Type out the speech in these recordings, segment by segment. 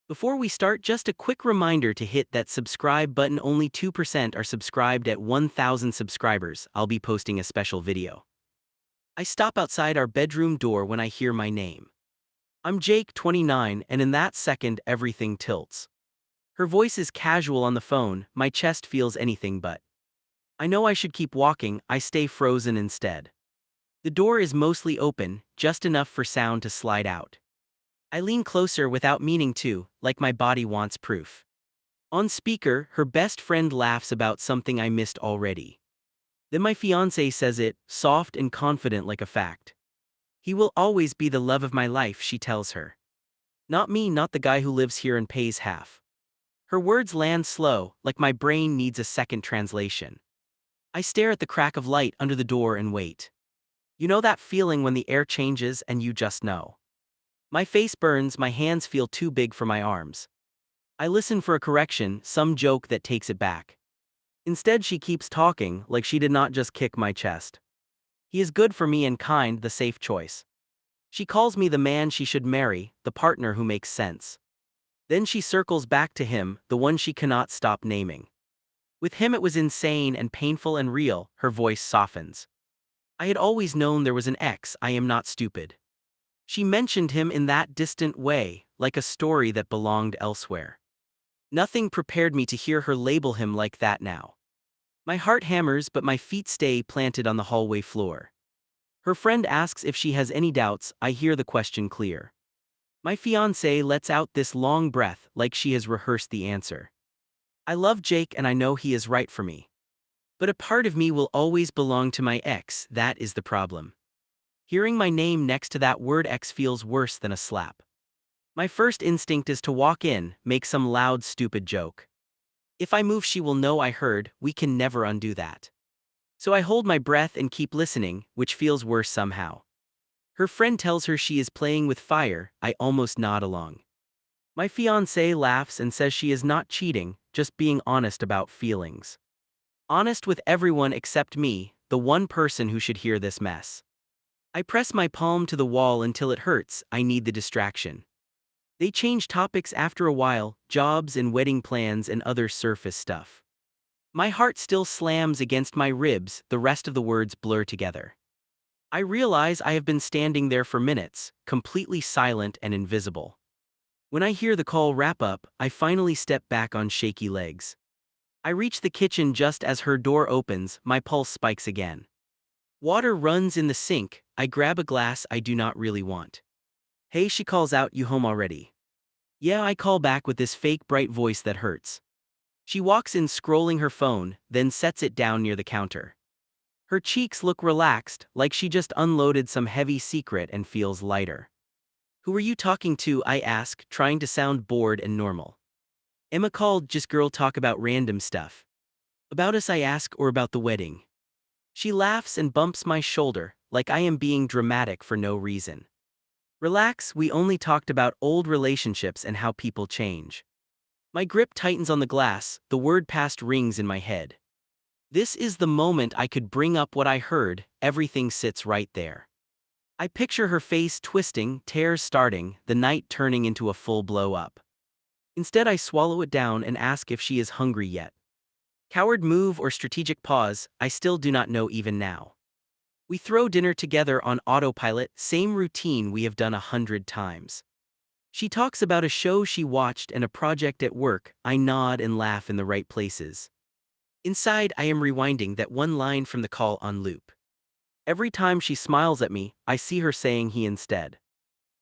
Before we start, just a quick reminder to hit that subscribe button. Only 2% are subscribed. At 1,000 subscribers, I'll be posting a special video. I stop outside our bedroom door when I hear my name. I'm Jake, 29, and in that second, everything tilts. Her voice is casual on the phone, my chest feels anything but. I know I should keep walking, I stay frozen instead. The door is mostly open, just enough for sound to slide out. I lean closer without meaning to, like my body wants proof. On speaker, her best friend laughs about something I missed already. Then my fiance says it, soft and confident like a fact. He will always be the love of my life, she tells her. Not me, not the guy who lives here and pays half. Her words land slow, like my brain needs a second translation. I stare at the crack of light under the door and wait. You know that feeling when the air changes and you just know. My face burns, my hands feel too big for my arms. I listen for a correction, some joke that takes it back. Instead, she keeps talking, like she did not just kick my chest. He is good for me and kind, the safe choice. She calls me the man she should marry, the partner who makes sense. Then she circles back to him, the one she cannot stop naming. With him it was insane and painful and real, her voice softens. I had always known there was an ex, I am not stupid. She mentioned him in that distant way, like a story that belonged elsewhere. Nothing prepared me to hear her label him like that now. My heart hammers, but my feet stay planted on the hallway floor. Her friend asks if she has any doubts, I hear the question clear. My fiancé lets out this long breath, like she has rehearsed the answer. I love Jake and I know he is right for me. But a part of me will always belong to my ex, that is the problem. Hearing my name next to that word ex feels worse than a slap. My first instinct is to walk in, make some loud, stupid joke. If I move, she will know I heard, we can never undo that. So I hold my breath and keep listening, which feels worse somehow. Her friend tells her she is playing with fire, I almost nod along. My fiancé laughs and says she is not cheating, just being honest about feelings. Honest with everyone except me, the one person who should hear this mess. I press my palm to the wall until it hurts, I need the distraction. They change topics after a while, jobs and wedding plans and other surface stuff. My heart still slams against my ribs, the rest of the words blur together. I realize I have been standing there for minutes, completely silent and invisible. When I hear the call wrap up, I finally step back on shaky legs. I reach the kitchen just as her door opens, my pulse spikes again. Water runs in the sink, I grab a glass I do not really want. Hey, she calls out, you home already? Yeah, I call back with this fake bright voice that hurts. She walks in scrolling her phone, then sets it down near the counter. Her cheeks look relaxed, like she just unloaded some heavy secret and feels lighter. Who are you talking to? I ask, trying to sound bored and normal. Emma called, just girl talk about random stuff. About us, I ask, or about the wedding? She laughs and bumps my shoulder, like I am being dramatic for no reason. Relax, we only talked about old relationships and how people change. My grip tightens on the glass, the word past rings in my head. This is the moment I could bring up what I heard, everything sits right there. I picture her face twisting, tears starting, the night turning into a full blow up. Instead I swallow it down and ask if she is hungry yet. Coward move or strategic pause, I still do not know even now. We throw dinner together on autopilot, same routine we have done 100 times. She talks about a show she watched and a project at work, I nod and laugh in the right places. Inside, I am rewinding that one line from the call on loop. Every time she smiles at me, I see her saying he instead.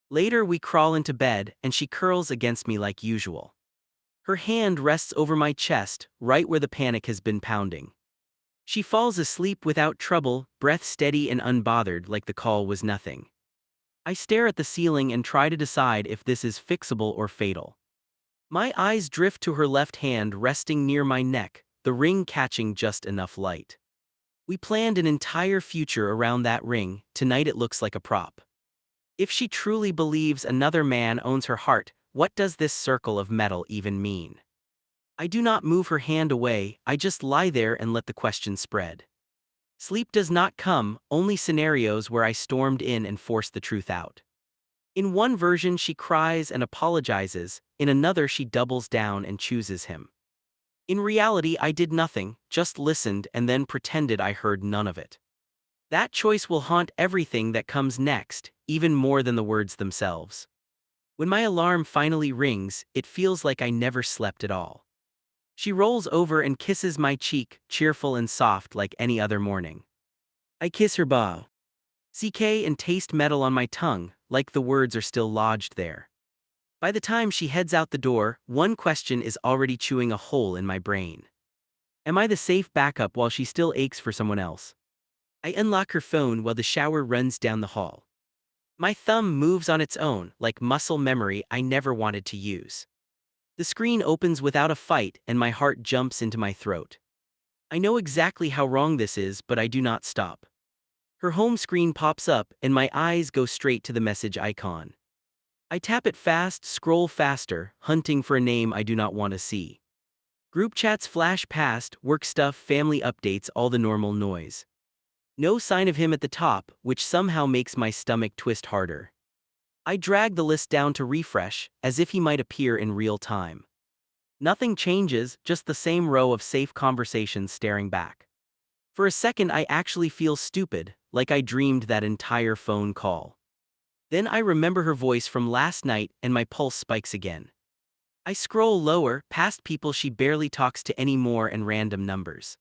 Later we crawl into bed and she curls against me like usual. Her hand rests over my chest, right where the panic has been pounding. She falls asleep without trouble, breath steady and unbothered like the call was nothing. I stare at the ceiling and try to decide if this is fixable or fatal. My eyes drift to her left hand resting near my neck, the ring catching just enough light. We planned an entire future around that ring, tonight it looks like a prop. If she truly believes another man owns her heart, what does this circle of metal even mean? I do not move her hand away, I just lie there and let the question spread. Sleep does not come, only scenarios where I stormed in and forced the truth out. In one version, she cries and apologizes, in another, she doubles down and chooses him. In reality, I did nothing, just listened and then pretended I heard none of it. That choice will haunt everything that comes next, even more than the words themselves. When my alarm finally rings, it feels like I never slept at all. She rolls over and kisses my cheek, cheerful and soft like any other morning. I kiss her bow. CK and taste metal on my tongue, like the words are still lodged there. By the time she heads out the door, one question is already chewing a hole in my brain. Am I the safe backup while she still aches for someone else? I unlock her phone while the shower runs down the hall. My thumb moves on its own, like muscle memory I never wanted to use. The screen opens without a fight and my heart jumps into my throat. I know exactly how wrong this is, but I do not stop. Her home screen pops up and my eyes go straight to the message icon. I tap it fast, scroll faster, hunting for a name I do not want to see. Group chats flash past, work stuff, family updates, all the normal noise. No sign of him at the top, which somehow makes my stomach twist harder. I drag the list down to refresh, as if he might appear in real time. Nothing changes, just the same row of safe conversations staring back. For a second I actually feel stupid, like I dreamed that entire phone call. Then I remember her voice from last night and my pulse spikes again. I scroll lower, past people she barely talks to anymore and random numbers.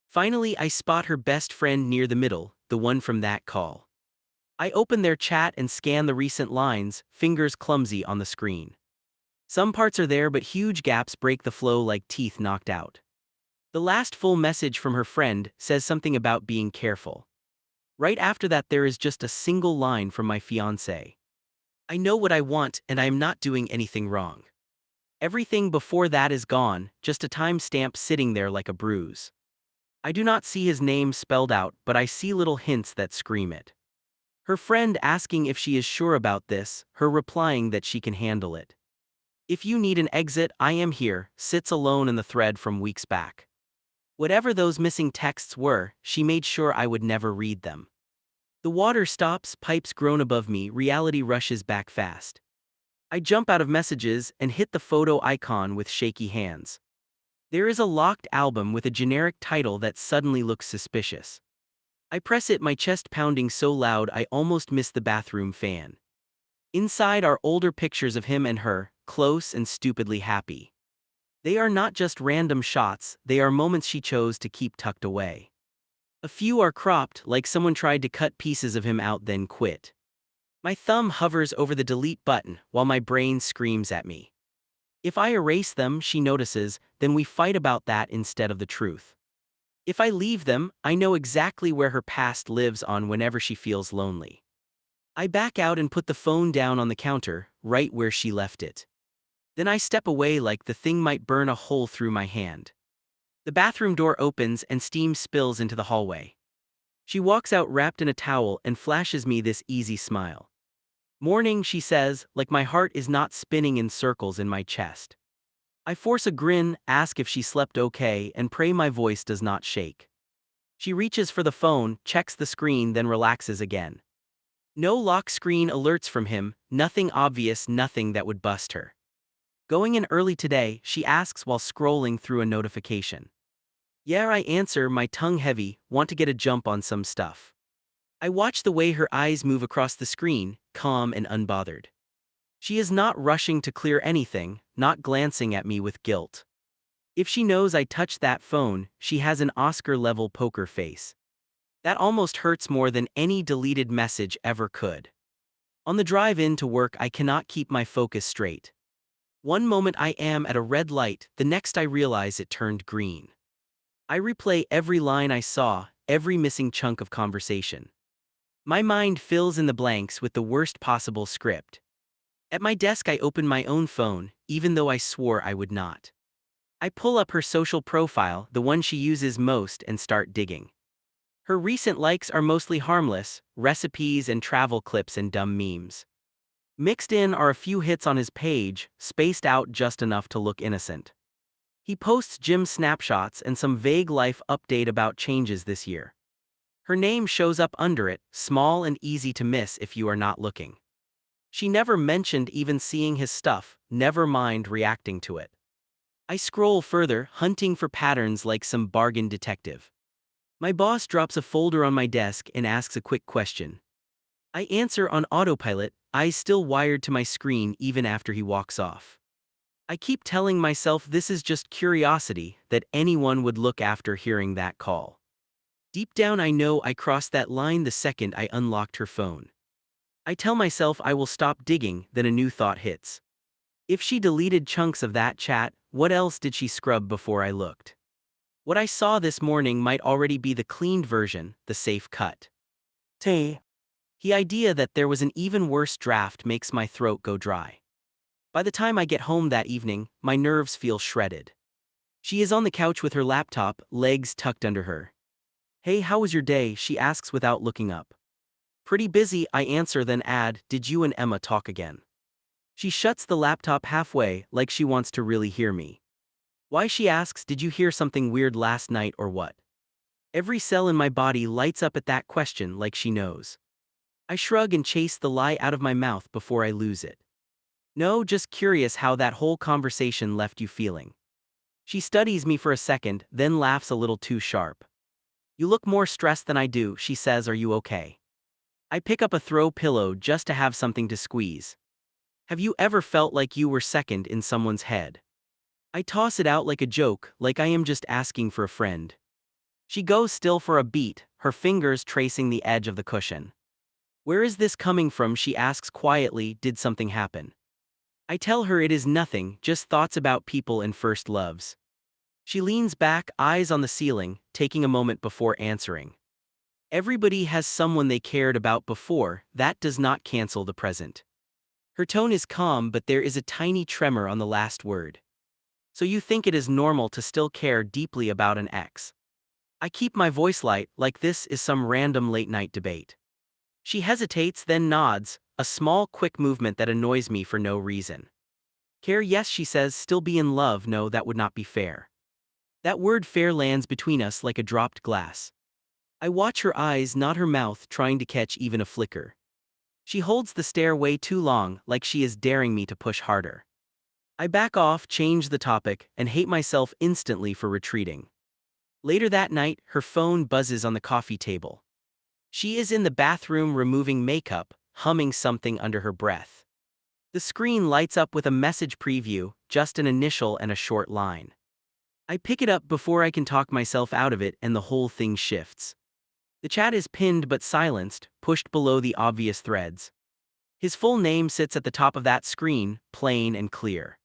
Finally I spot her best friend near the middle, the one from that call. I open their chat and scan the recent lines, fingers clumsy on the screen. Some parts are there but huge gaps break the flow like teeth knocked out. The last full message from her friend says something about being careful. Right after that there is just a single line from my fiance. I know what I want and I am not doing anything wrong. Everything before that is gone, just a timestamp sitting there like a bruise. I do not see his name spelled out, but I see little hints that scream it. Her friend asking if she is sure about this, her replying that she can handle it. If you need an exit, I am here, sits alone in the thread from weeks back. Whatever those missing texts were, she made sure I would never read them. The water stops, pipes groan above me, reality rushes back fast. I jump out of messages and hit the photo icon with shaky hands. There is a locked album with a generic title that suddenly looks suspicious. I press it, my chest pounding so loud I almost miss the bathroom fan. Inside are older pictures of him and her, close and stupidly happy. They are not just random shots, they are moments she chose to keep tucked away. A few are cropped, like someone tried to cut pieces of him out then quit. My thumb hovers over the delete button while my brain screams at me. If I erase them, she notices, then we fight about that instead of the truth. If I leave them, I know exactly where her past lives on whenever she feels lonely. I back out and put the phone down on the counter, right where she left it. Then I step away like the thing might burn a hole through my hand. The bathroom door opens and steam spills into the hallway. She walks out wrapped in a towel and flashes me this easy smile. Morning, she says, like my heart is not spinning in circles in my chest. I force a grin, ask if she slept okay, and pray my voice does not shake. She reaches for the phone, checks the screen, then relaxes again. No lock screen alerts from him, nothing obvious, nothing that would bust her. Going in early today, she asks while scrolling through a notification. Yeah, I answer, my tongue heavy, want to get a jump on some stuff. I watch the way her eyes move across the screen, calm and unbothered. She is not rushing to clear anything, not glancing at me with guilt. If she knows I touched that phone, she has an Oscar-level poker face. That almost hurts more than any deleted message ever could. On the drive in to work, I cannot keep my focus straight. One moment I am at a red light, the next I realize it turned green. I replay every line I saw, every missing chunk of conversation. My mind fills in the blanks with the worst possible script. At my desk I open my own phone, even though I swore I would not. I pull up her social profile, the one she uses most, and start digging. Her recent likes are mostly harmless, recipes and travel clips and dumb memes. Mixed in are a few hits on his page, spaced out just enough to look innocent. He posts gym snapshots and some vague life update about changes this year. Her name shows up under it, small and easy to miss if you are not looking. She never mentioned even seeing his stuff, never mind reacting to it. I scroll further, hunting for patterns like some bargain detective. My boss drops a folder on my desk and asks a quick question. I answer on autopilot, eyes still wired to my screen even after he walks off. I keep telling myself this is just curiosity, that anyone would look after hearing that call. Deep down I know I crossed that line the second I unlocked her phone. I tell myself I will stop digging, then a new thought hits. If she deleted chunks of that chat, what else did she scrub before I looked? What I saw this morning might already be the cleaned version, the safe cut. The idea that there was an even worse draft makes my throat go dry. By the time I get home that evening, my nerves feel shredded. She is on the couch with her laptop, legs tucked under her. "Hey, how was your day?" she asks without looking up. "Pretty busy," I answer, then add, "Did you and Emma talk again?" She shuts the laptop halfway, like she wants to really hear me. Why, she asks, "Did you hear something weird last night or what?" Every cell in my body lights up at that question, like she knows. I shrug and chase the lie out of my mouth before I lose it. "No, just curious how that whole conversation left you feeling." She studies me for a second, then laughs a little too sharp. "You look more stressed than I do," she says. "Are you okay?" I pick up a throw pillow just to have something to squeeze. "Have you ever felt like you were second in someone's head?" I toss it out like a joke, like I am just asking for a friend. She goes still for a beat, her fingers tracing the edge of the cushion. "Where is this coming from?" she asks quietly. "Did something happen?" I tell her it is nothing, just thoughts about people and first loves. She leans back, eyes on the ceiling, taking a moment before answering. "Everybody has someone they cared about before, that does not cancel the present." Her tone is calm, but there is a tiny tremor on the last word. "So you think it is normal to still care deeply about an ex?" I keep my voice light, like this is some random late-night debate. She hesitates, then nods, a small, quick movement that annoys me for no reason. "Care, yes," she says. "Still be in love, no, that would not be fair." That word "fair" lands between us like a dropped glass. I watch her eyes, not her mouth, trying to catch even a flicker. She holds the stare way too long, like she is daring me to push harder. I back off, change the topic, and hate myself instantly for retreating. Later that night, her phone buzzes on the coffee table. She is in the bathroom removing makeup, humming something under her breath. The screen lights up with a message preview, just an initial and a short line. I pick it up before I can talk myself out of it, and the whole thing shifts. The chat is pinned but silenced, pushed below the obvious threads. His full name sits at the top of that screen, plain and clear.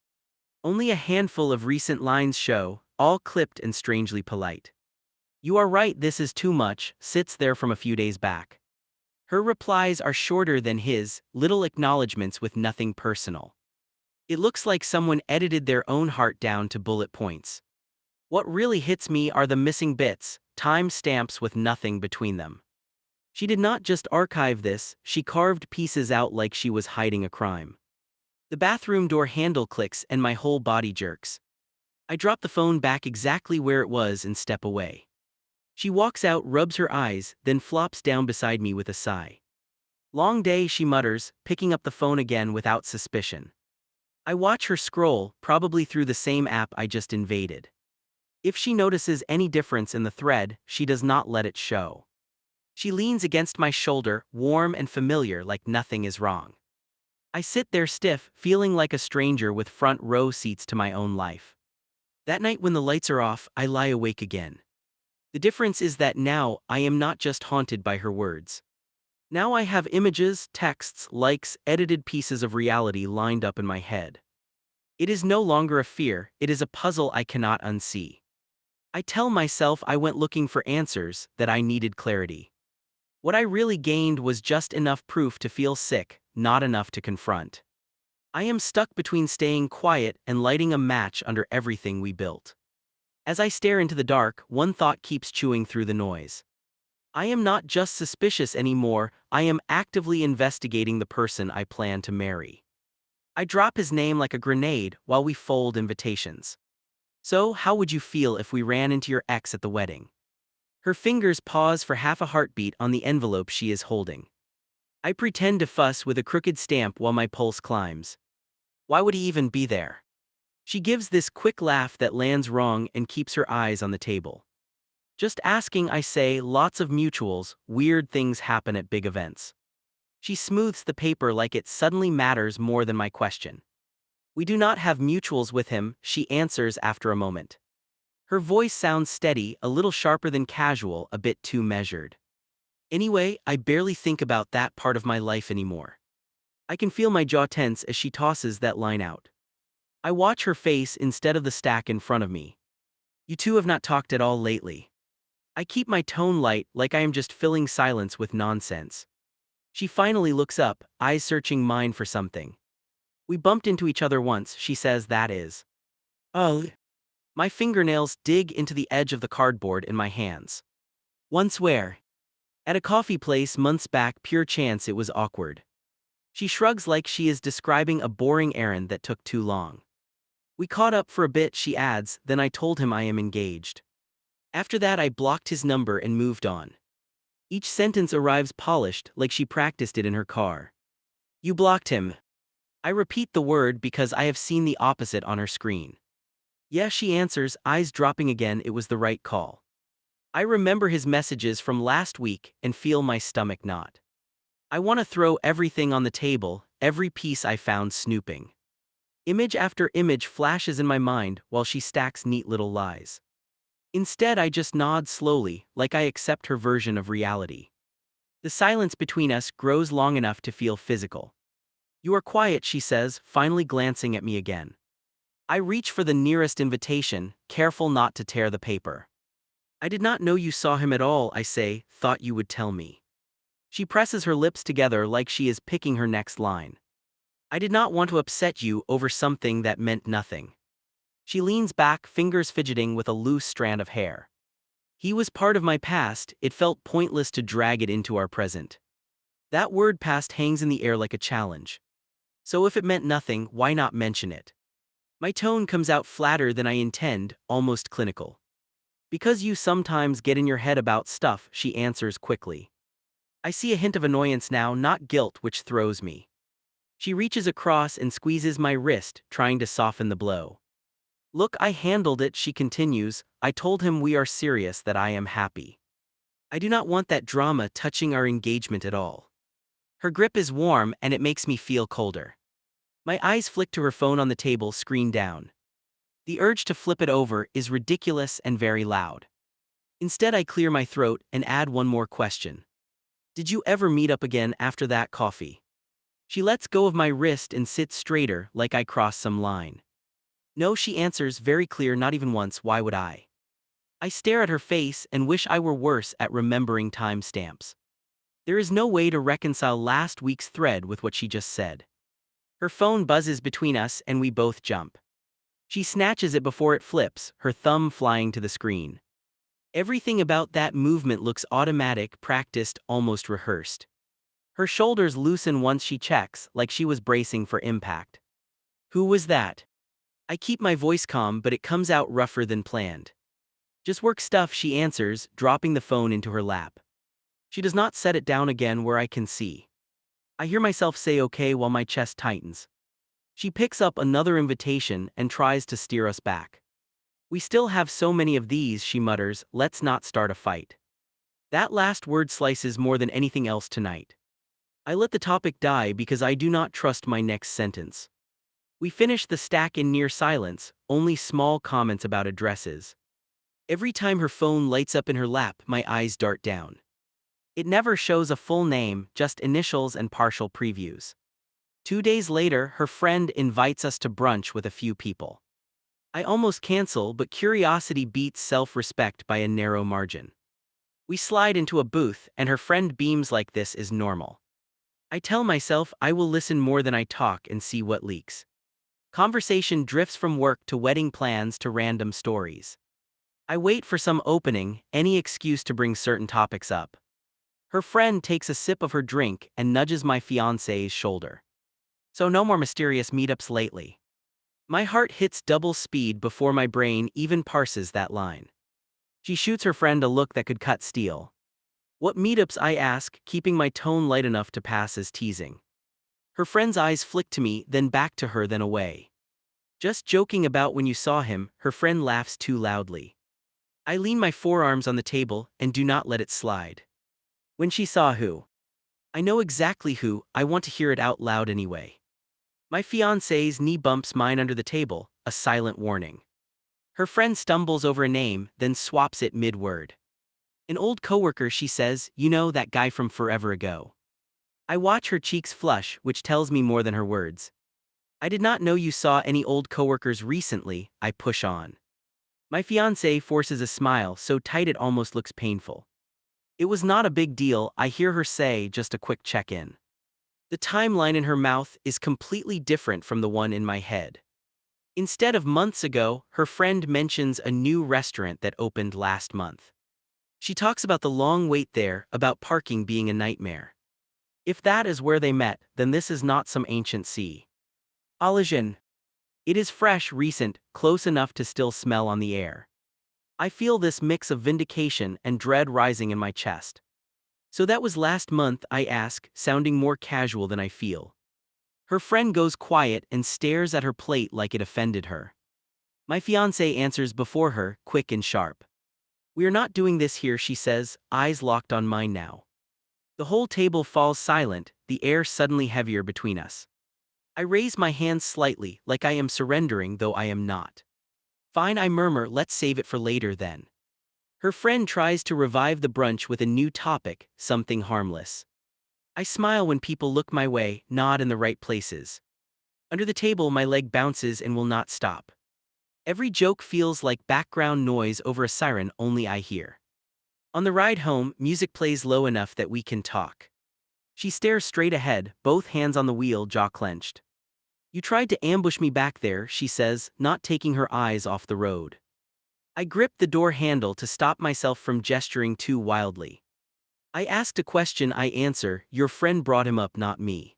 Only a handful of recent lines show, all clipped and strangely polite. "You are right, this is too much," sits there from a few days back. Her replies are shorter than his, little acknowledgments with nothing personal. It looks like someone edited their own heart down to bullet points. What really hits me are the missing bits, time stamps with nothing between them. She did not just archive this, she carved pieces out like she was hiding a crime. The bathroom door handle clicks and my whole body jerks. I drop the phone back exactly where it was and step away. She walks out, rubs her eyes, then flops down beside me with a sigh. "Long day," she mutters, picking up the phone again without suspicion. I watch her scroll, probably through the same app I just invaded. If she notices any difference in the thread, she does not let it show. She leans against my shoulder, warm and familiar, like nothing is wrong. I sit there stiff, feeling like a stranger with front row seats to my own life. That night when the lights are off, I lie awake again. The difference is that now, I am not just haunted by her words. Now I have images, texts, likes, edited pieces of reality lined up in my head. It is no longer a fear, it is a puzzle I cannot unsee. I tell myself I went looking for answers, that I needed clarity. What I really gained was just enough proof to feel sick, not enough to confront. I am stuck between staying quiet and lighting a match under everything we built. As I stare into the dark, one thought keeps chewing through the noise. I am not just suspicious anymore, I am actively investigating the person I plan to marry. I drop his name like a grenade while we fold invitations. "So, how would you feel if we ran into your ex at the wedding?" Her fingers pause for half a heartbeat on the envelope she is holding. I pretend to fuss with a crooked stamp while my pulse climbs. Why would he even be there? She gives this quick laugh that lands wrong and keeps her eyes on the table. Just asking, I say, lots of mutuals, weird things happen at big events. She smooths the paper like it suddenly matters more than my question. We do not have mutuals with him, she answers after a moment. Her voice sounds steady, a little sharper than casual, a bit too measured. Anyway, I barely think about that part of my life anymore. I can feel my jaw tense as she tosses that line out. I watch her face instead of the stack in front of me. You two have not talked at all lately. I keep my tone light, like I am just filling silence with nonsense. She finally looks up, eyes searching mine for something. We bumped into each other once, she says, that is. Oh. My fingernails dig into the edge of the cardboard in my hands. Once where? At a coffee place months back, pure chance it was awkward. She shrugs like she is describing a boring errand that took too long. We caught up for a bit, she adds, then I told him I am engaged. After that I blocked his number and moved on. Each sentence arrives polished, like she practiced it in her car. You blocked him. I repeat the word because I have seen the opposite on her screen. Yeah, she answers, eyes dropping again. It was the right call. I remember his messages from last week and feel my stomach knot. I want to throw everything on the table, every piece I found snooping. Image after image flashes in my mind while she stacks neat little lies. Instead, I just nod slowly, like I accept her version of reality. The silence between us grows long enough to feel physical. You are quiet, she says, finally glancing at me again. I reach for the nearest invitation, careful not to tear the paper. I did not know you saw him at all, I say, thought you would tell me. She presses her lips together like she is picking her next line. I did not want to upset you over something that meant nothing. She leans back, fingers fidgeting with a loose strand of hair. He was part of my past, it felt pointless to drag it into our present. That word past hangs in the air like a challenge. So if it meant nothing, why not mention it? My tone comes out flatter than I intend, almost clinical. Because you sometimes get in your head about stuff, she answers quickly. I see a hint of annoyance now, not guilt, which throws me. She reaches across and squeezes my wrist, trying to soften the blow. Look, I handled it, she continues. I told him we are serious, that I am happy. I do not want that drama touching our engagement at all. Her grip is warm and it makes me feel colder. My eyes flick to her phone on the table, screen down. The urge to flip it over is ridiculous and very loud. Instead, I clear my throat and add one more question. Did you ever meet up again after that coffee? She lets go of my wrist and sits straighter, like I crossed some line. No, she answers, very clear, not even once, why would I? I stare at her face and wish I were worse at remembering timestamps. There is no way to reconcile last week's thread with what she just said. Her phone buzzes between us and we both jump. She snatches it before it flips, her thumb flying to the screen. Everything about that movement looks automatic, practiced, almost rehearsed. Her shoulders loosen once she checks, like she was bracing for impact. Who was that? I keep my voice calm, but it comes out rougher than planned. Just work stuff, she answers, dropping the phone into her lap. She does not set it down again where I can see. I hear myself say okay while my chest tightens. She picks up another invitation and tries to steer us back. We still have so many of these, she mutters, let's not start a fight. That last word slices more than anything else tonight. I let the topic die because I do not trust my next sentence. We finish the stack in near silence, only small comments about addresses. Every time her phone lights up in her lap, my eyes dart down. It never shows a full name, just initials and partial previews. 2 days later, her friend invites us to brunch with a few people. I almost cancel, but curiosity beats self-respect by a narrow margin. We slide into a booth, and her friend beams like this is normal. I tell myself I will listen more than I talk and see what leaks. Conversation drifts from work to wedding plans to random stories. I wait for some opening, any excuse to bring certain topics up. Her friend takes a sip of her drink and nudges my fiance's shoulder. So no more mysterious meetups lately. My heart hits double speed before my brain even parses that line. She shoots her friend a look that could cut steel. What meetups, I ask, keeping my tone light enough to pass as teasing. Her friend's eyes flick to me, then back to her, then away. Just joking about when you saw him, her friend laughs too loudly. I lean my forearms on the table and do not let it slide. When she saw who? I know exactly who, I want to hear it out loud anyway. My fiance's knee bumps mine under the table, a silent warning. Her friend stumbles over a name, then swaps it mid-word. An old coworker, she says, you know, that guy from forever ago. I watch her cheeks flush, which tells me more than her words. I did not know you saw any old coworkers recently, I push on. My fiancé forces a smile so tight it almost looks painful. It was not a big deal, I hear her say, just a quick check-in. The timeline in her mouth is completely different from the one in my head. Instead of months ago, her friend mentions a new restaurant that opened last month. She talks about the long wait there, about parking being a nightmare. If that is where they met, then this is not some ancient sea. Allergen. It is fresh, recent, close enough to still smell on the air. I feel this mix of vindication and dread rising in my chest. So that was last month, I ask, sounding more casual than I feel. Her friend goes quiet and stares at her plate like it offended her. My fiancé answers before her, quick and sharp. We are not doing this here, she says, eyes locked on mine now. The whole table falls silent, the air suddenly heavier between us. I raise my hands slightly, like I am surrendering, though I am not. Fine, I murmur, let's save it for later then. Her friend tries to revive the brunch with a new topic, something harmless. I smile when people look my way, nod in the right places. Under the table, my leg bounces and will not stop. Every joke feels like background noise over a siren only I hear. On the ride home, music plays low enough that we can talk. She stares straight ahead, both hands on the wheel, jaw clenched. You tried to ambush me back there, she says, not taking her eyes off the road. I grip the door handle to stop myself from gesturing too wildly. I asked a question, I answer, your friend brought him up, not me.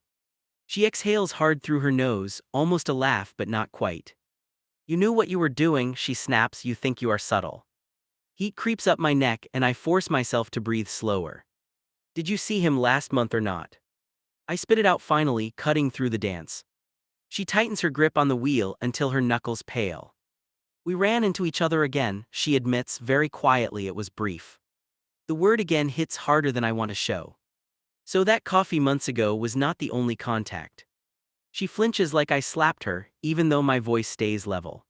She exhales hard through her nose, almost a laugh but not quite. You knew what you were doing, she snaps, you think you are subtle. Heat creeps up my neck and I force myself to breathe slower. Did you see him last month or not? I spit it out finally, cutting through the dance. She tightens her grip on the wheel until her knuckles pale. We ran into each other again, she admits, very quietly. It was brief. The word again hits harder than I want to show. So that coffee months ago was not the only contact. She flinches like I slapped her, even though my voice stays level.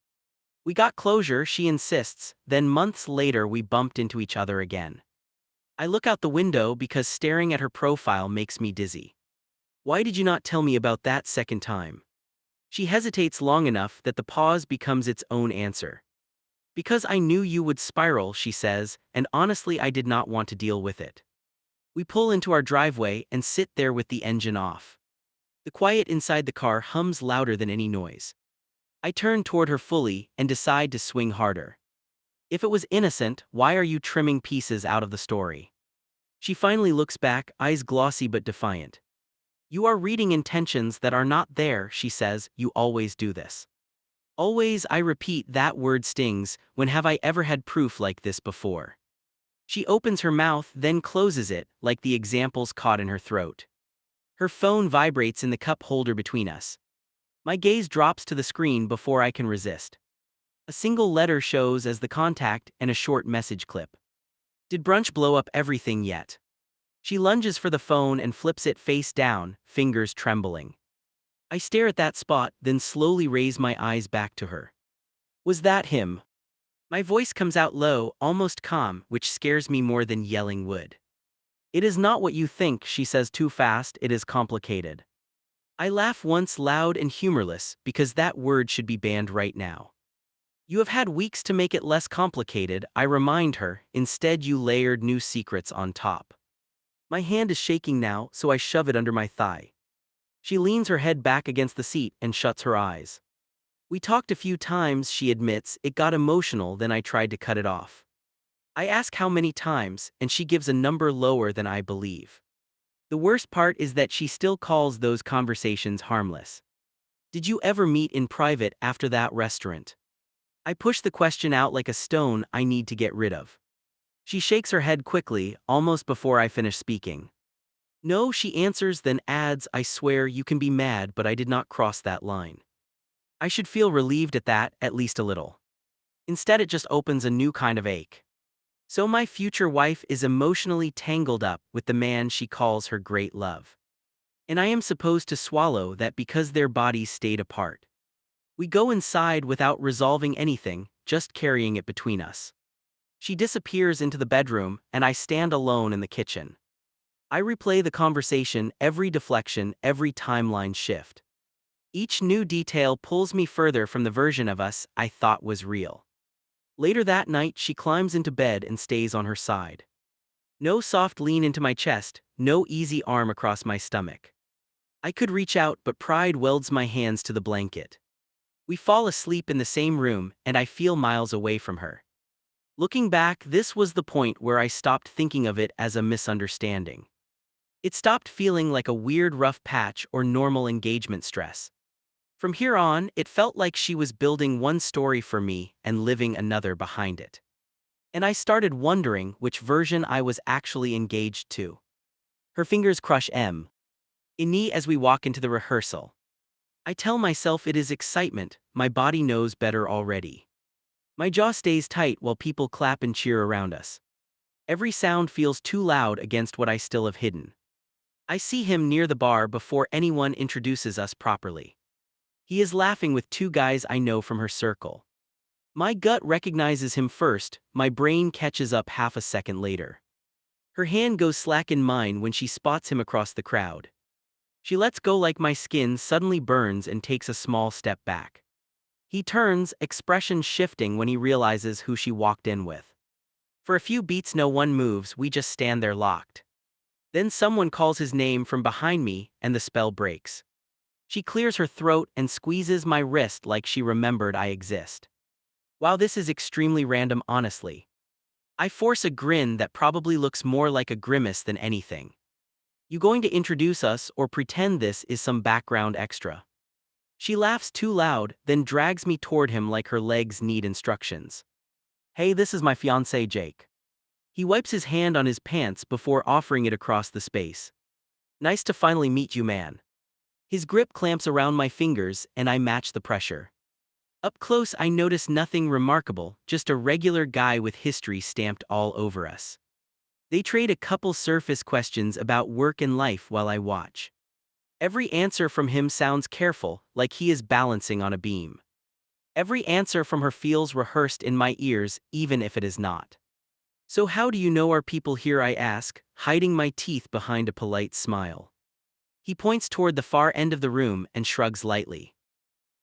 We got closure, she insists, then months later we bumped into each other again. I look out the window because staring at her profile makes me dizzy. Why did you not tell me about that second time? She hesitates long enough that the pause becomes its own answer. Because I knew you would spiral, she says, and honestly I did not want to deal with it. We pull into our driveway and sit there with the engine off. The quiet inside the car hums louder than any noise. I turn toward her fully and decide to swing harder. If it was innocent, why are you trimming pieces out of the story? She finally looks back, eyes glossy but defiant. You are reading intentions that are not there, she says, you always do this. Always, I repeat, that word stings. When have I ever had proof like this before? She opens her mouth, then closes it, like the examples caught in her throat. Her phone vibrates in the cup holder between us. My gaze drops to the screen before I can resist. A single letter shows as the contact and a short message clip. Did brunch blow up everything yet? She lunges for the phone and flips it face down, fingers trembling. I stare at that spot, then slowly raise my eyes back to her. Was that him? My voice comes out low, almost calm, which scares me more than yelling would. It is not what you think, she says too fast, it is complicated. I laugh once loud and humorless, because that word should be banned right now. You have had weeks to make it less complicated, I remind her, instead you layered new secrets on top. My hand is shaking now, so I shove it under my thigh. She leans her head back against the seat and shuts her eyes. We talked a few times, she admits, it got emotional, then I tried to cut it off. I ask how many times, and she gives a number lower than I believe. The worst part is that she still calls those conversations harmless. Did you ever meet in private after that restaurant? I push the question out like a stone I need to get rid of. She shakes her head quickly, almost before I finish speaking. No, she answers, then adds, I swear you can be mad, but I did not cross that line. I should feel relieved at that, at least a little. Instead, it just opens a new kind of ache. So my future wife is emotionally tangled up with the man she calls her great love. And I am supposed to swallow that because their bodies stayed apart. We go inside without resolving anything, just carrying it between us. She disappears into the bedroom, and I stand alone in the kitchen. I replay the conversation, every deflection, every timeline shift. Each new detail pulls me further from the version of us I thought was real. Later that night, she climbs into bed and stays on her side. No soft lean into my chest, no easy arm across my stomach. I could reach out, but pride welds my hands to the blanket. We fall asleep in the same room, and I feel miles away from her. Looking back, this was the point where I stopped thinking of it as a misunderstanding. It stopped feeling like a weird rough patch or normal engagement stress. From here on, it felt like she was building one story for me and living another behind it. And I started wondering which version I was actually engaged to. Her fingers crush in me as we walk into the rehearsal. I tell myself it is excitement, my body knows better already. My jaw stays tight while people clap and cheer around us. Every sound feels too loud against what I still have hidden. I see him near the bar before anyone introduces us properly. He is laughing with two guys I know from her circle. My gut recognizes him first, my brain catches up half a second later. Her hand goes slack in mine when she spots him across the crowd. She lets go like my skin suddenly burns and takes a small step back. He turns, expression shifting when he realizes who she walked in with. For a few beats no one moves, we just stand there locked. Then someone calls his name from behind me and the spell breaks. She clears her throat and squeezes my wrist like she remembered I exist. Wow, this is extremely random, honestly. I force a grin that probably looks more like a grimace than anything. You going to introduce us or pretend this is some background extra? She laughs too loud, then drags me toward him like her legs need instructions. Hey, this is my fiance Jake. He wipes his hand on his pants before offering it across the space. Nice to finally meet you, man. His grip clamps around my fingers and I match the pressure. Up close I notice nothing remarkable, just a regular guy with history stamped all over us. They trade a couple surface questions about work and life while I watch. Every answer from him sounds careful, like he is balancing on a beam. Every answer from her feels rehearsed in my ears, even if it is not. So how do you know our people here, I ask, hiding my teeth behind a polite smile. He points toward the far end of the room and shrugs lightly.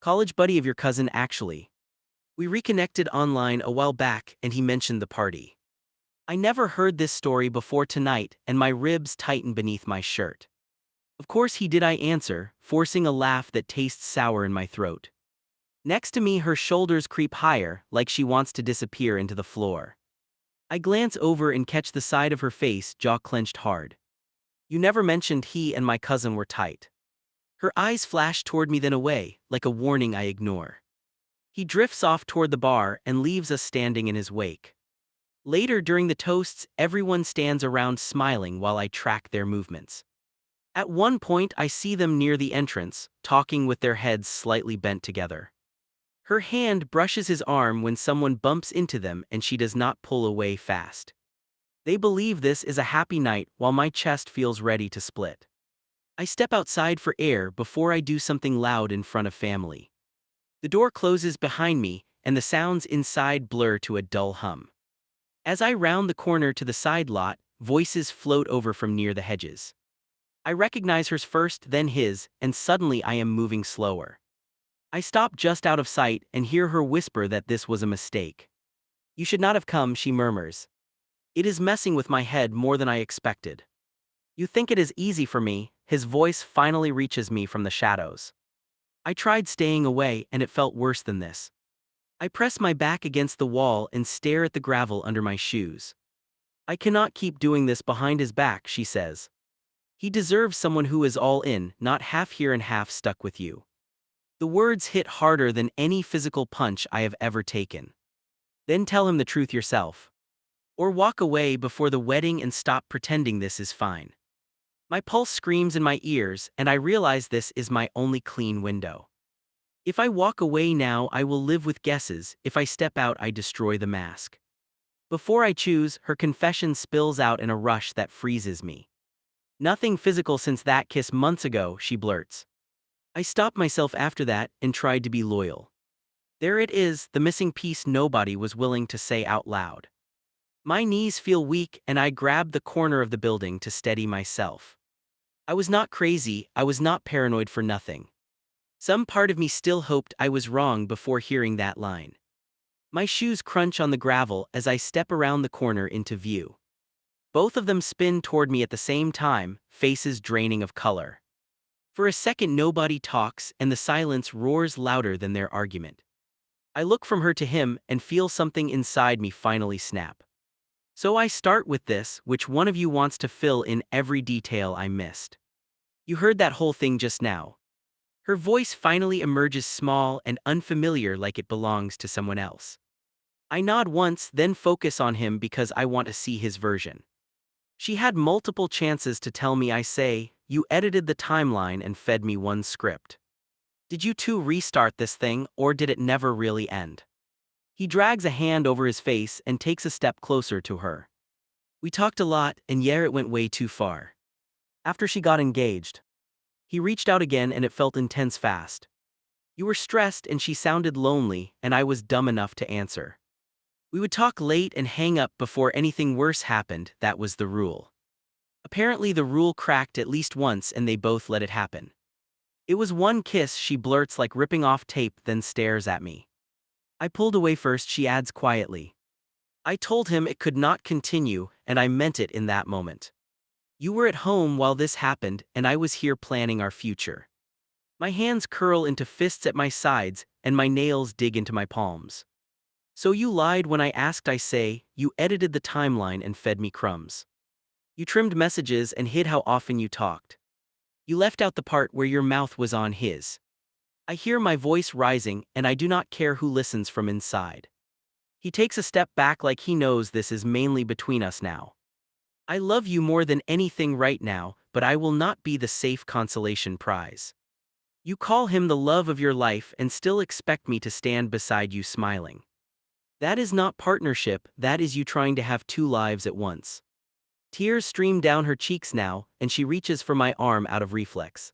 College buddy of your cousin, actually. We reconnected online a while back and he mentioned the party. I never heard this story before tonight and my ribs tighten beneath my shirt. Of course he did, I answer, forcing a laugh that tastes sour in my throat. Next to me her shoulders creep higher, like she wants to disappear into the floor. I glance over and catch the side of her face, jaw clenched hard. You never mentioned he and my cousin were tight. Her eyes flash toward me then away, like a warning I ignore. He drifts off toward the bar and leaves us standing in his wake. Later during the toasts, everyone stands around smiling while I track their movements. At one point I see them near the entrance, talking with their heads slightly bent together. Her hand brushes his arm when someone bumps into them and she does not pull away fast. They believe this is a happy night while my chest feels ready to split. I step outside for air before I do something loud in front of family. The door closes behind me and the sounds inside blur to a dull hum. As I round the corner to the side lot, voices float over from near the hedges. I recognize hers first, then his, and suddenly I am moving slower. I stop just out of sight and hear her whisper that this was a mistake. You should not have come, she murmurs. It is messing with my head more than I expected. You think it is easy for me, his voice finally reaches me from the shadows. I tried staying away and it felt worse than this. I press my back against the wall and stare at the gravel under my shoes. I cannot keep doing this behind his back, she says. He deserves someone who is all in, not half here and half stuck with you. The words hit harder than any physical punch I have ever taken. Then tell him the truth yourself. Or walk away before the wedding and stop pretending this is fine. My pulse screams in my ears, and I realize this is my only clean window. If I walk away now, I will live with guesses. If I step out, I destroy the mask. Before I choose, her confession spills out in a rush that freezes me. Nothing physical since that kiss months ago, she blurts. I stopped myself after that and tried to be loyal. There it is, the missing piece nobody was willing to say out loud. My knees feel weak and I grab the corner of the building to steady myself. I was not crazy, I was not paranoid for nothing. Some part of me still hoped I was wrong before hearing that line. My shoes crunch on the gravel as I step around the corner into view. Both of them spin toward me at the same time, faces draining of color. For a second nobody talks and the silence roars louder than their argument. I look from her to him and feel something inside me finally snap. So I start with this: which one of you wants to fill in every detail I missed? You heard that whole thing just now. Her voice finally emerges small and unfamiliar, like it belongs to someone else. I nod once, then focus on him because I want to see his version. She had multiple chances to tell me. I say, you edited the timeline and fed me one script. Did you two restart this thing, or did it never really end? He drags a hand over his face and takes a step closer to her. We talked a lot, and yeah, it went way too far. After she got engaged. He reached out again and it felt intense fast. You were stressed and she sounded lonely, and I was dumb enough to answer. We would talk late and hang up before anything worse happened. That was the rule. Apparently the rule cracked at least once and they both let it happen. It was one kiss, she blurts like ripping off tape, then stares at me. I pulled away first, she adds quietly. I told him it could not continue, and I meant it in that moment. You were at home while this happened, and I was here planning our future. My hands curl into fists at my sides, and my nails dig into my palms. So you lied when I asked, I say, you edited the timeline and fed me crumbs. You trimmed messages and hid how often you talked. You left out the part where your mouth was on his. I hear my voice rising, and I do not care who listens from inside. He takes a step back like he knows this is mainly between us now. I love you more than anything right now, but I will not be the safe consolation prize. You call him the love of your life and still expect me to stand beside you smiling. That is not partnership, that is you trying to have two lives at once. Tears stream down her cheeks now, and she reaches for my arm out of reflex.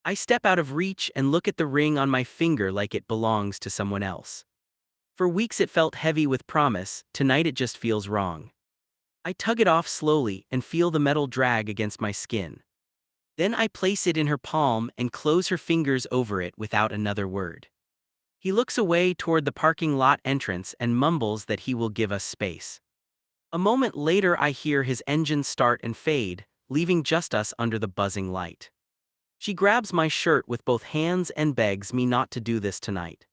I step out of reach and look at the ring on my finger like it belongs to someone else. For weeks it felt heavy with promise, tonight it just feels wrong. I tug it off slowly and feel the metal drag against my skin. Then I place it in her palm and close her fingers over it without another word. He looks away toward the parking lot entrance and mumbles that he will give us space. A moment later I hear his engine start and fade, leaving just us under the buzzing light. She grabs my shirt with both hands and begs me not to do this tonight.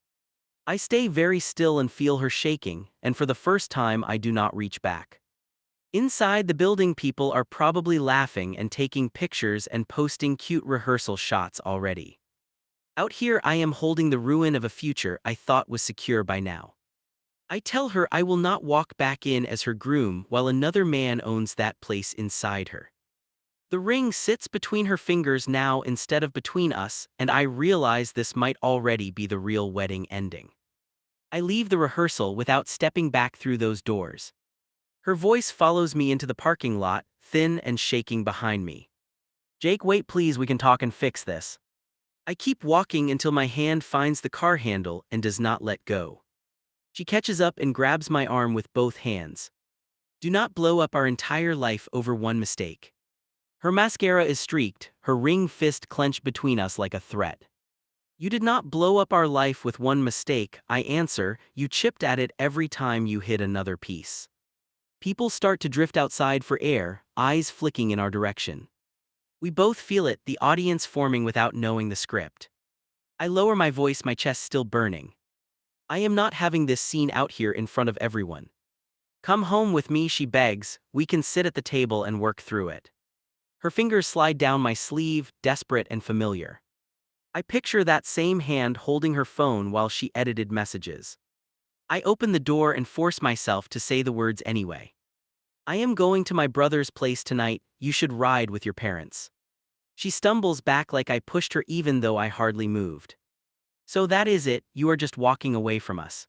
I stay very still and feel her shaking, and for the first time I do not reach back. Inside the building, people are probably laughing and taking pictures and posting cute rehearsal shots already. Out here I am holding the ruin of a future I thought was secure by now. I tell her I will not walk back in as her groom while another man owns that place inside her. The ring sits between her fingers now instead of between us, and I realize this might already be the real wedding ending. I leave the rehearsal without stepping back through those doors. Her voice follows me into the parking lot, thin and shaking behind me. Jake, wait please, we can talk and fix this. I keep walking until my hand finds the car handle and does not let go. She catches up and grabs my arm with both hands. Do not blow up our entire life over one mistake. Her mascara is streaked, her ring fist clenched between us like a threat. You did not blow up our life with one mistake, I answer, you chipped at it every time you hit another piece. People start to drift outside for air, eyes flicking in our direction. We both feel it, the audience forming without knowing the script. I lower my voice, my chest still burning. I am not having this scene out here in front of everyone. Come home with me, she begs, we can sit at the table and work through it. Her fingers slide down my sleeve, desperate and familiar. I picture that same hand holding her phone while she edited messages. I open the door and force myself to say the words anyway. I am going to my brother's place tonight, you should ride with your parents. She stumbles back like I pushed her even though I hardly moved. So that is it, you are just walking away from us.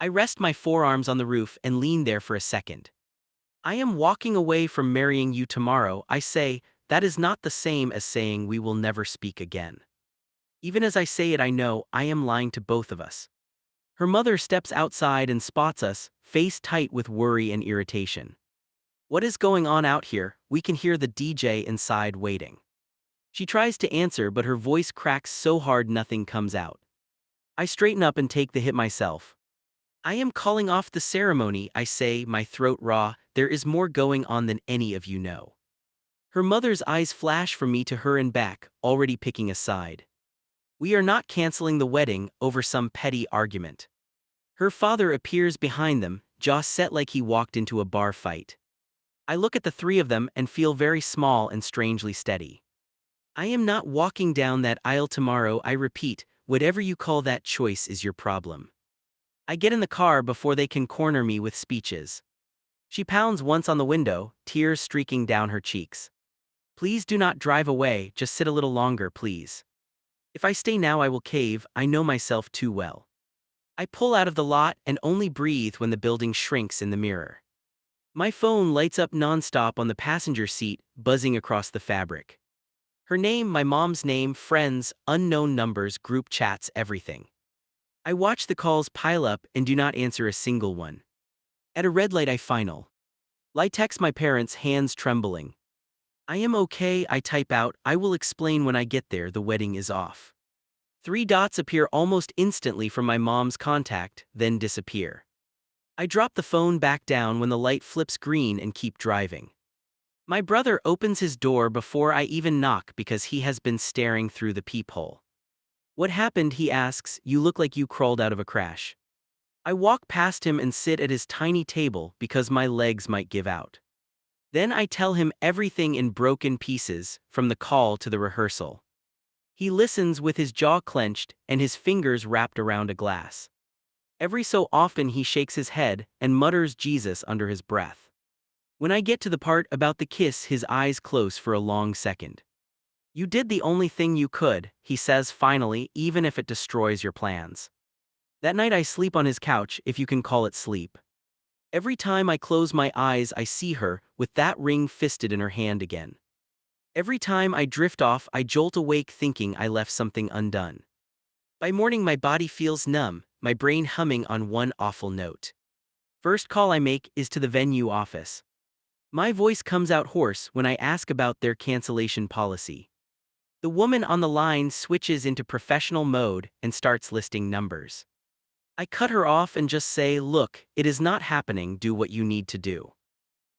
I rest my forearms on the roof and lean there for a second. I am walking away from marrying you tomorrow, I say. That is not the same as saying we will never speak again. Even as I say it, I know I am lying to both of us. Her mother steps outside and spots us, face tight with worry and irritation. What is going on out here? We can hear the DJ inside waiting. She tries to answer, but her voice cracks so hard nothing comes out. I straighten up and take the hit myself. I am calling off the ceremony, I say, my throat raw. There is more going on than any of you know. Her mother's eyes flash from me to her and back, already picking a side. We are not canceling the wedding over some petty argument. Her father appears behind them, jaw set like he walked into a bar fight. I look at the three of them and feel very small and strangely steady. I am not walking down that aisle tomorrow, I repeat. Whatever you call that choice is your problem. I get in the car before they can corner me with speeches. She pounds once on the window, tears streaking down her cheeks. Please do not drive away, just sit a little longer, please. If I stay now I will cave, I know myself too well. I pull out of the lot and only breathe when the building shrinks in the mirror. My phone lights up nonstop on the passenger seat, buzzing across the fabric. Her name, my mom's name, friends, unknown numbers, group chats, everything. I watch the calls pile up and do not answer a single one. At a red light I final. I text my parents, hands trembling. I am okay, I type out, I will explain when I get there, the wedding is off. 3 dots appear almost instantly from my mom's contact, then disappear. I drop the phone back down when the light flips green and keep driving. My brother opens his door before I even knock because he has been staring through the peephole. What happened, he asks, you look like you crawled out of a crash. I walk past him and sit at his tiny table because my legs might give out. Then I tell him everything in broken pieces, from the call to the rehearsal. He listens with his jaw clenched and his fingers wrapped around a glass. Every so often he shakes his head and mutters Jesus under his breath. When I get to the part about the kiss, his eyes close for a long second. You did the only thing you could, he says finally, even if it destroys your plans. That night I sleep on his couch, if you can call it sleep. Every time I close my eyes I see her, with that ring fisted in her hand again. Every time I drift off I jolt awake thinking I left something undone. By morning my body feels numb, my brain humming on one awful note. First call I make is to the venue office. My voice comes out hoarse when I ask about their cancellation policy. The woman on the line switches into professional mode and starts listing numbers. I cut her off and just say, look, it is not happening, do what you need to do.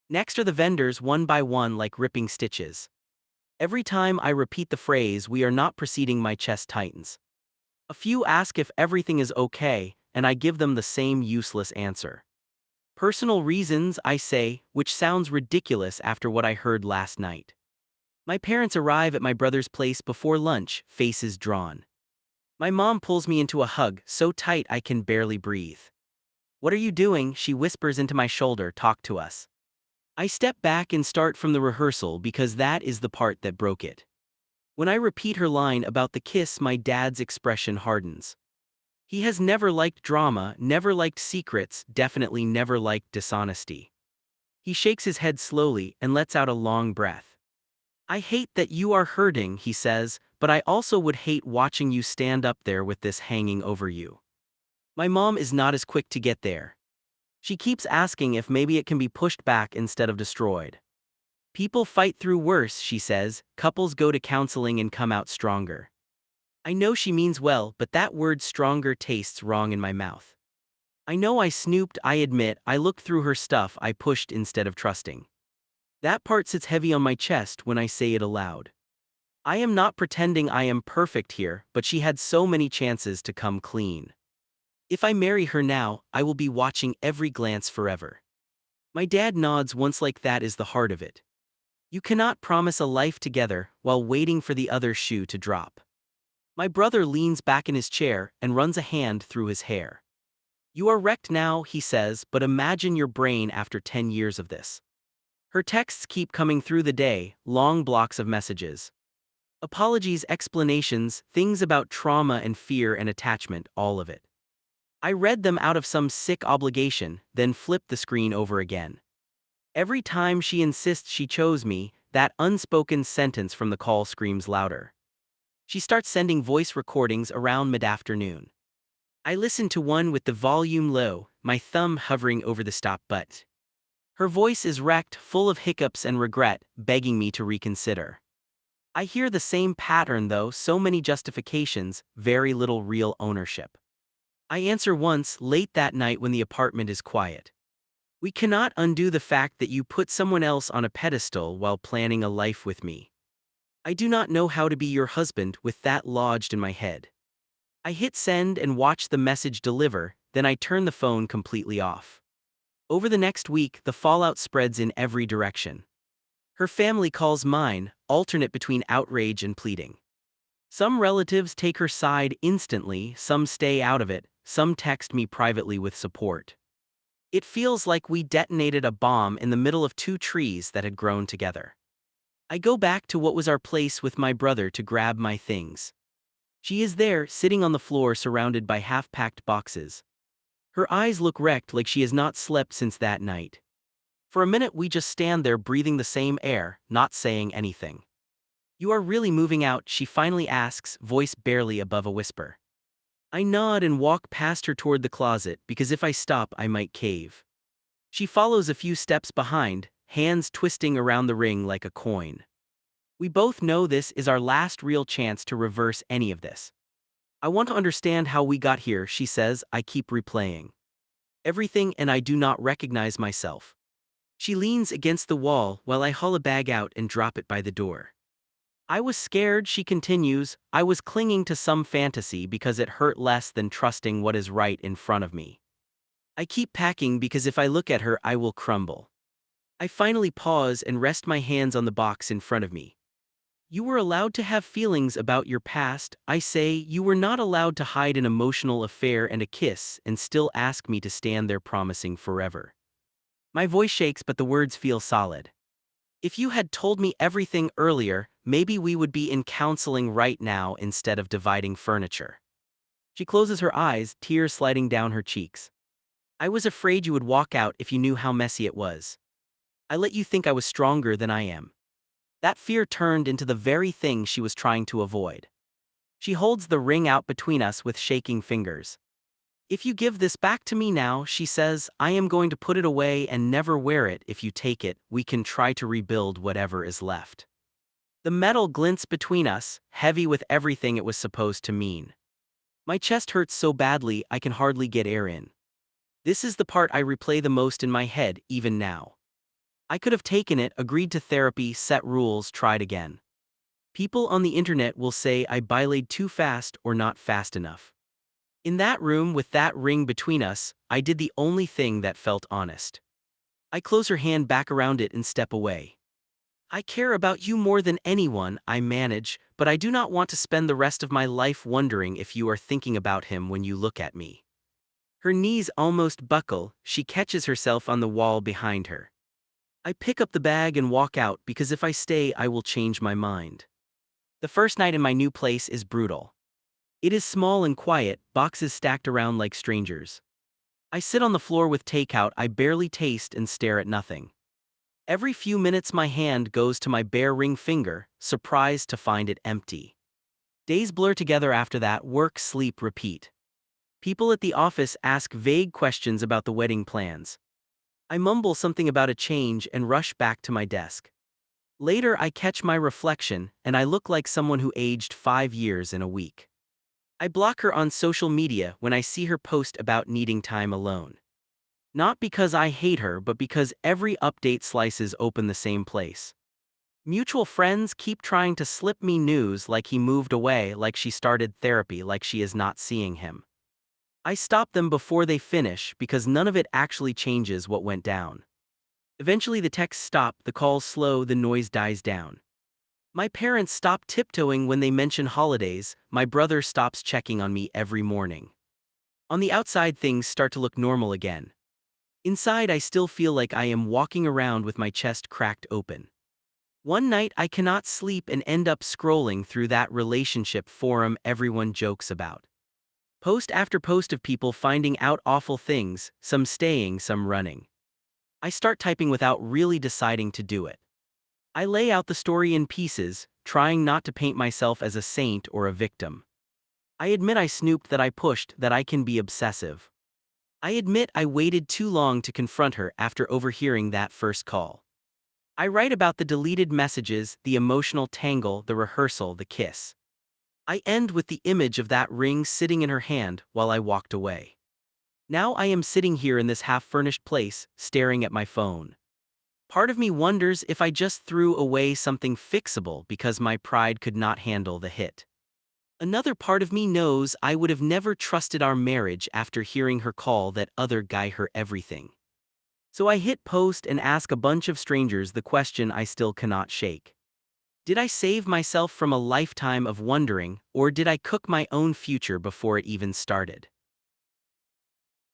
Next are the vendors one by one like ripping stitches. Every time I repeat the phrase, we are not proceeding, my chest tightens. A few ask if everything is okay, and I give them the same useless answer. Personal reasons, I say, which sounds ridiculous after what I heard last night. My parents arrive at my brother's place before lunch, faces drawn. My mom pulls me into a hug, so tight I can barely breathe. What are you doing? She whispers into my shoulder, talk to us. I step back and start from the rehearsal because that is the part that broke it. When I repeat her line about the kiss, my dad's expression hardens. He has never liked drama, never liked secrets, definitely never liked dishonesty. He shakes his head slowly and lets out a long breath. I hate that you are hurting, he says, but I also would hate watching you stand up there with this hanging over you. My mom is not as quick to get there. She keeps asking if maybe it can be pushed back instead of destroyed. People fight through worse, she says, couples go to counseling and come out stronger. I know she means well, but that word stronger tastes wrong in my mouth. I know I snooped, I admit, I looked through her stuff, I pushed instead of trusting. That part sits heavy on my chest when I say it aloud. I am not pretending I am perfect here, but she had so many chances to come clean. If I marry her now, I will be watching every glance forever. My dad nods once, like that is the heart of it. You cannot promise a life together while waiting for the other shoe to drop. My brother leans back in his chair and runs a hand through his hair. You are wrecked now, he says, but imagine your brain after 10 years of this. Her texts keep coming through the day, long blocks of messages. Apologies, explanations, things about trauma and fear and attachment, all of it. I read them out of some sick obligation, then flipped the screen over again. Every time she insists she chose me, that unspoken sentence from the call screams louder. She starts sending voice recordings around mid-afternoon. I listen to one with the volume low, my thumb hovering over the stop button. Her voice is wrecked, full of hiccups and regret, begging me to reconsider. I hear the same pattern though, so many justifications, very little real ownership. I answer once, late that night when the apartment is quiet. We cannot undo the fact that you put someone else on a pedestal while planning a life with me. I do not know how to be your husband with that lodged in my head. I hit send and watch the message deliver, then I turn the phone completely off. Over the next week, the fallout spreads in every direction. Her family calls mine, alternate between outrage and pleading. Some relatives take her side instantly, some stay out of it, some text me privately with support. It feels like we detonated a bomb in the middle of two trees that had grown together. I go back to what was our place with my brother to grab my things. She is there, sitting on the floor surrounded by half-packed boxes. Her eyes look wrecked, like she has not slept since that night. For a minute we just stand there breathing the same air, not saying anything. "You are really moving out?" she finally asks, voice barely above a whisper. I nod and walk past her toward the closet, because if I stop I might cave. She follows a few steps behind, hands twisting around the ring like a coin. We both know this is our last real chance to reverse any of this. "I want to understand how we got here," she says. I keep replaying. Everything, and I do not recognize myself. She leans against the wall while I haul a bag out and drop it by the door. "I was scared," she continues. "I was clinging to some fantasy because it hurt less than trusting what is right in front of me. I keep packing because if I look at her I will crumble." I finally pause and rest my hands on the box in front of me. "You were allowed to have feelings about your past," I say. "You were not allowed to hide an emotional affair and a kiss and still ask me to stand there promising forever." My voice shakes, but the words feel solid. "If you had told me everything earlier, maybe we would be in counseling right now instead of dividing furniture." She closes her eyes, tears sliding down her cheeks. "I was afraid you would walk out if you knew how messy it was. I let you think I was stronger than I am." That fear turned into the very thing she was trying to avoid. She holds the ring out between us with shaking fingers. "If you give this back to me now," she says, "I am going to put it away and never wear it. If you take it, we can try to rebuild whatever is left." The metal glints between us, heavy with everything it was supposed to mean. My chest hurts so badly I can hardly get air in. This is the part I replay the most in my head, even now. I could have taken it, agreed to therapy, set rules, tried again. People on the internet will say I bailaid too fast or not fast enough. In that room with that ring between us, I did the only thing that felt honest. I close her hand back around it and step away. "I care about you more than anyone," I manage, "but I do not want to spend the rest of my life wondering if you are thinking about him when you look at me." Her knees almost buckle, she catches herself on the wall behind her. I pick up the bag and walk out because if I stay I will change my mind. The first night in my new place is brutal. It is small and quiet, boxes stacked around like strangers. I sit on the floor with takeout I barely taste and stare at nothing. Every few minutes my hand goes to my bare ring finger, surprised to find it empty. Days blur together after that, work, sleep, repeat. People at the office ask vague questions about the wedding plans. I mumble something about a change and rush back to my desk. Later I catch my reflection, and I look like someone who aged 5 years in a week. I block her on social media when I see her post about needing time alone. Not because I hate her, but because every update slices open the same place. Mutual friends keep trying to slip me news like he moved away, like she started therapy, like she is not seeing him. I stop them before they finish because none of it actually changes what went down. Eventually the texts stop, the calls slow, the noise dies down. My parents stop tiptoeing when they mention holidays, my brother stops checking on me every morning. On the outside things start to look normal again. Inside, I still feel like I am walking around with my chest cracked open. One night, I cannot sleep and end up scrolling through that relationship forum everyone jokes about. Post after post of people finding out awful things, some staying, some running. I start typing without really deciding to do it. I lay out the story in pieces, trying not to paint myself as a saint or a victim. I admit I snooped, that I pushed, that I can be obsessive. I admit I waited too long to confront her after overhearing that first call. I write about the deleted messages, the emotional tangle, the rehearsal, the kiss. I end with the image of that ring sitting in her hand while I walked away. Now I am sitting here in this half-furnished place, staring at my phone. Part of me wonders if I just threw away something fixable because my pride could not handle the hit. Another part of me knows I would have never trusted our marriage after hearing her call that other guy her everything. So I hit post and ask a bunch of strangers the question I still cannot shake. Did I save myself from a lifetime of wondering, or did I cook my own future before it even started?